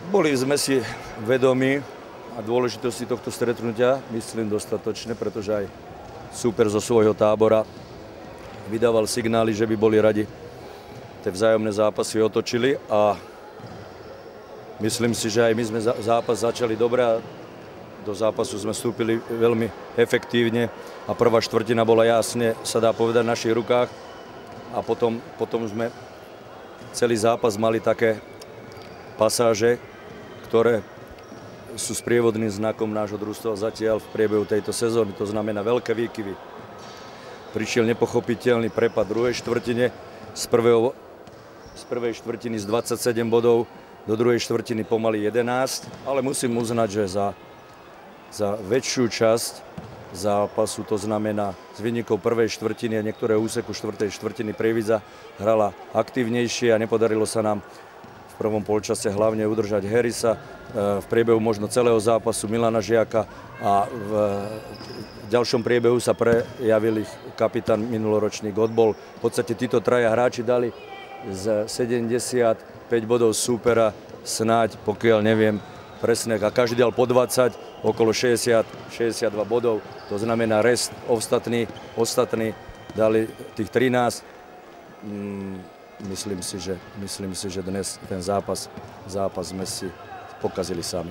Boli sme si vedomi a dôležitosti tohto stretnutia, myslím, dostatočne, pretože aj súper zo svojho tábora vydával signály, že by boli radi tie vzájomné zápasy otočili a myslím si, že aj my sme zápas začali dobre a do zápasu sme vstúpili veľmi efektívne a prvá štvrtina bola jasne, sa dá povedať, v našich rukách a potom sme celý zápas mali také pasáže, ktoré sú sprievodným znakom nášho družstva zatiaľ v priebehu tejto sezóny. To znamená veľké výkyvy. Prišiel nepochopiteľný prepad v druhej štvrtine z prvej štvrtiny z 27 bodov do druhej štvrtiny pomaly 11, ale musím uznať, že za väčšiu časť zápasu, to znamená s výnikou prvej štvrtiny a niektoré úseku štvrtej štvrtiny Prievidza hrala aktívnejšie a nepodarilo sa nám v prvom polčase hlavne udržať Harrisa, v priebehu možno celého zápasu Milana Žiaka a v ďalšom priebehu sa prejavil ich kapitán minuloročný Godbol. V podstate títo traja hráči dali z 75 bodov súpera snáď, pokiaľ neviem presne, a každý dal po 20, okolo 60-62 bodov. To znamená rest, ostatní dali tých 13. Myslím si, že dnes ten zápas sme si pokazili sami.